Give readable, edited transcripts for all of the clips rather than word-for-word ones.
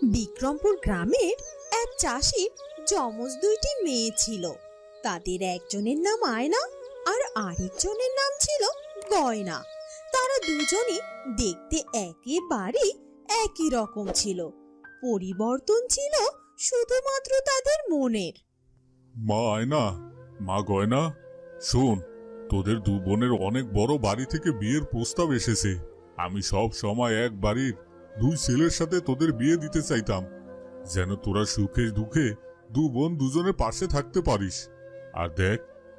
বিক্রমপুর গ্রামের এক চাষির যমজ দুইটি মেয়ে ছিল। তাদের একজনের নাম আয়না আর আরেকজনের নাম ছিল গয়না। তারা দুজনই দেখতে একেবারে একই রকম ছিল, পরিবর্তন ছিল শুধুমাত্র তাদের মনের। মা আয়না, মা গয়না, শোন, তোদের দু বোনের অনেক বড় বাড়ি থেকে বিয়ের প্রস্তাব এসেছে। আমি সব সময় এক বাড়ির দুই ছেলের সাথে তোদের বিয়ে দিতে চাইতাম, যেন তোরা সুখে দুঃখে দু বোন দুজনের পাশে থাকতে পারিস। আর দেখ,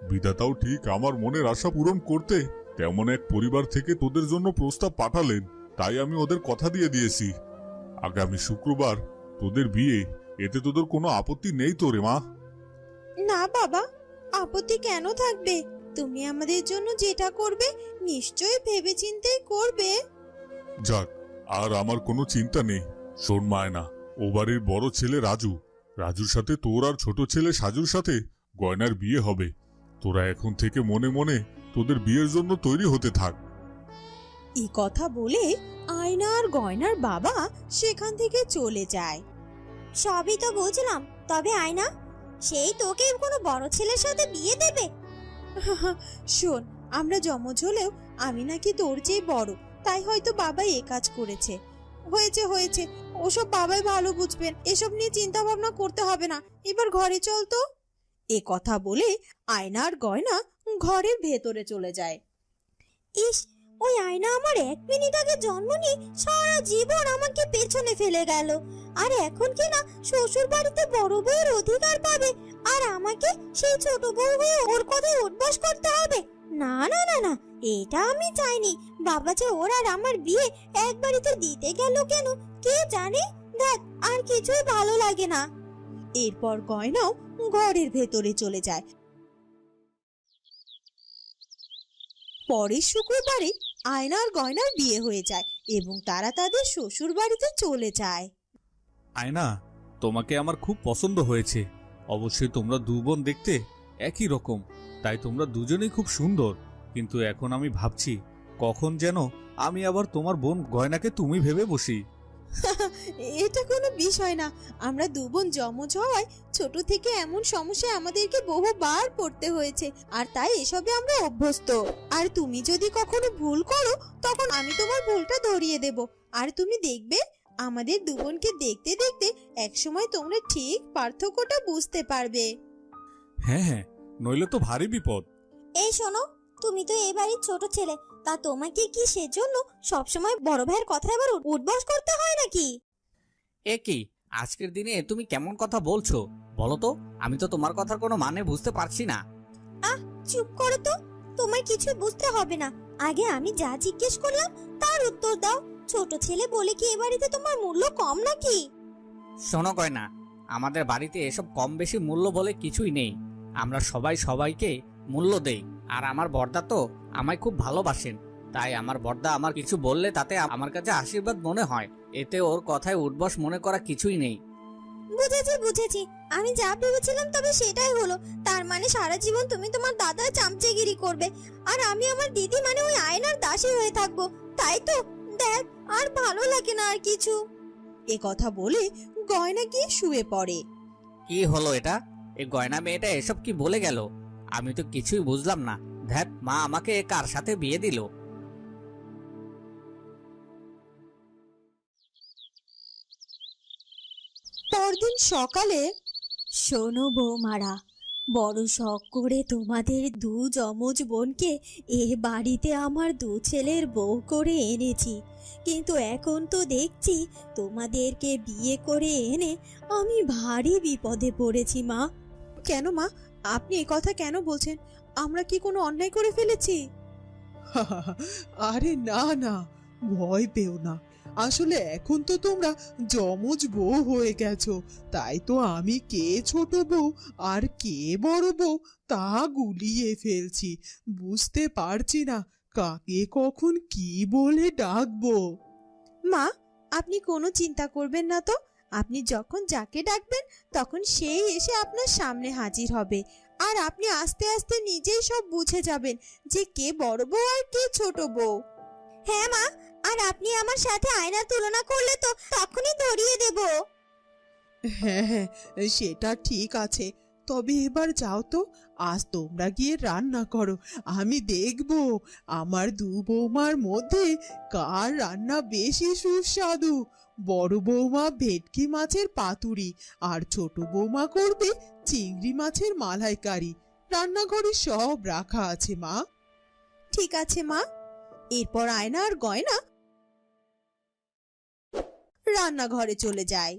বিধাতাও ঠিক আমার মনের আশা পূরণ করতে তেমন এক পরিবার থেকে তোদের জন্য প্রস্তাব পাঠালেন। তাই আমি ওদের কথা দিয়ে দিয়েছি, আগামী শুক্রবার তোদের বিয়ে। এতে তোদের কোনো আপত্তি নেই তো রে মা? না বাবা, আপত্তি কেন থাকবে? তুমি আমাদের জন্য যেটা করবে নিশ্চয়ই ভেবেচিন্তেই করবে। যাক, আর আমার কোনো চিন্তা নেই। শোন মায়না, ও বাড়ির বড় ছেলে রাজুর সাথে তোর আর ছোট ছেলে সাজুর সাথে গয়নার বিয়ে হবে। তোরা এখন থেকে মনে মনে তোদের বিয়ের জন্য তৈরি হতে থাক। এই কথা বলে আয়না আর গয়নার বাবা সেখান থেকে চলে যায়। সবই তো বুঝলাম, তবে আয়না, সেই তোকে কোনো বড় ছেলের সাথে বিয়ে দেবে? শোন, আমরা যমজ হলেও আমি নাকি তোর চেয়ে বড়, তাই হয়তো বাবা এ কাজ করেছে। হয়েছে হয়েছে, ওসব বাবাই ভালো বুঝবেন, এসব নিয়ে চিন্তা ভাবনা করতে হবে না। এবার ঘরে চল তো। এ কথা বলে আয়না আর গয়না ঘরের ভেতরে চলে যায়। ইস, ওই আয়না আমার 1 মিনিট আগে জন্ম নিয়ে সারা জীবন আমাকে পেছনে ফেলে গেল, আর এখন কি না শ্বশুর বাড়িতে বড় বউয়ের অধিকার পাবে, আর আমাকে সেই ছোট বউ হয়ে ওর কথায় উঠবাস করতে হবে? না না না না, এটা আমি চাইনি। বাবা যে ওর আর আমার বিয়ে এক বাড়িতে দিতে গেল কেন কে জানে। দেখ, আর কিছুই ভালো লাগে না। এরপর গয়নাও ঘরের ভেতরে চলে যায়। পরের শুক্রবারে আয়না আর গয়নার বিয়ে হয়ে যায় এবং তারা তাদের শ্বশুর বাড়িতে চলে যায়। আয়না, তোমাকে আমার খুব পছন্দ হয়েছে। অবশ্যই তোমরা দু বোন দেখতে একই রকম, তাই তোমরা দুজনেই খুব সুন্দর। কিন্তু এখন আমি ভাবছি, কখন যেন আমি আবার তোমার বোন গয়নাকে তুমি ভেবে বসি। এটা কোনো বিষয় না, আমরা দু বোন যমজ হওয়ায় ছোট থেকে এমন সমস্যায় আমাদেরকে বহুবার পড়তে হয়েছে, আর তাই এসবে আমরা অভ্যস্ত। আর তুমি যদি কখনো ভুল করো তখন আমি তোমার ভুলটা ধরিয়ে দেব, আর তুমি দেখবে আমাদের দু বোনকে দেখতে দেখতে একসময় তোমরা ঠিক পার্থক্যটা বুঝতে পারবে। হ্যাঁ হ্যাঁ, নইলে তো ভারী বিপদ। এই শোনো, তুমি তো এই বাড়ির ছোট ছেলে, তা তোমাকে কি সেজন্য সবসময় বড় ভাইয়ের কথা এবার উঠবস করতে হয় নাকি? এ কি, আজকের দিনে তুমি কেমন কথা বলছো বলো তো? আমি তো তোমার কথার কোনো মানে বুঝতে পারছি না। চুপ করো তো, তোমার কিছু বুঝতে হবে না। আগে আমি যা জিজ্ঞেস করলাম তার উত্তর দাও। ছোট ছেলে বলে কি এ বাড়িতে তোমার মূল্য কম নাকি? শোনো গয়না, আমাদের বাড়িতে এসব কম বেশি মূল্য বলে কিছুই নেই। আমরা সবাই সবাইকে মূল্য দেই, আর আমার বড়দা তো আমায় খুব ভালোবাসেন। তাই আমার বড়দা আমার কিছু বললে তাতে আমার কাছে আশীর্বাদ মনে হয়, এতে ওর কথায় উঠবস মনে করা কিছুই নেই। বুঝেছি বুঝেছি, আমি যা ভেবেছিলাম তবে সেটাই হলো। তার মানে সারা জীবন তুমি তোমার দাদার চামচেগিরি করবে, আর আমি আমার দিদি মানে ওই আয়নার দাসী হয়ে থাকবো, তাই তো? দেখ, আর ভালো লাগে না আর কিছু। এ কথা বলে গয়না গিয়ে শুয়ে পড়ে। কি হলো এটা? এই গয়না মেয়েটা এসব কি বলে গেল? আমি তো কিছুই বুঝলাম না। ধ্যাত, মা আমাকে কার সাথে বিয়ে দিল? পরদিন সকালে, শোনো বৌমারা, বড় শখ করে তোমাদের দু যমজ বোনকে এ বাড়িতে আমার দু ছেলের বউ করে এনেছি, কিন্তু এখন তো দেখছি তোমাদেরকে বিয়ে করে এনে আমি ভারী বিপদে পড়েছি মা। কেন মা, আপনি এই কথা কেন বলছেন? আমরা কি কোনো অন্যায় করে ফেলেছি? আরে না না, ভয় পেও না। আসলে এখন তো তোমরা যমজ বউ হয়ে গেছো, তাই তো আমি কে ছোট বউ আর কে বড় বউ তা গুলিয়ে ফেলছি। বুঝতে পারছি না কাকে কখন কি বলে ডাকবো। মা, আপনি কোনো চিন্তা করবেন না তো। আপনি যখন যাকে ডাকবেন তখন সেই এসে আপনার সামনে হাজির হবে, আর আপনি আস্তে আস্তে নিজেই সব বুঝে যাবেন যে কে বড় বউ আর কে ছোট বউ। হ্যাঁ মা, আর আপনি আমার সাথে আয়নার তুলনা করলে তো তখনই ধরিয়ে দেব। হ্যাঁ হ্যাঁ, সেটা ঠিক আছে। তবে এবার যাও তো, আজ তোমরা গিয়ে রান্না করো। আমি দেখব আমার দু বৌমার মধ্যে কার রান্না বেশি সুস্বাদু। বড় বৌমা ভেটকি মাছের পাতুরি, আর ছোট বৌমা করবে চিংড়ি মাছের মালাইকারি। রান্নাঘরে সব রাখা আছে মা। ঠিক আছে মা। এরপর আয়না আর গয়না রান্নাঘরে চলে যায়।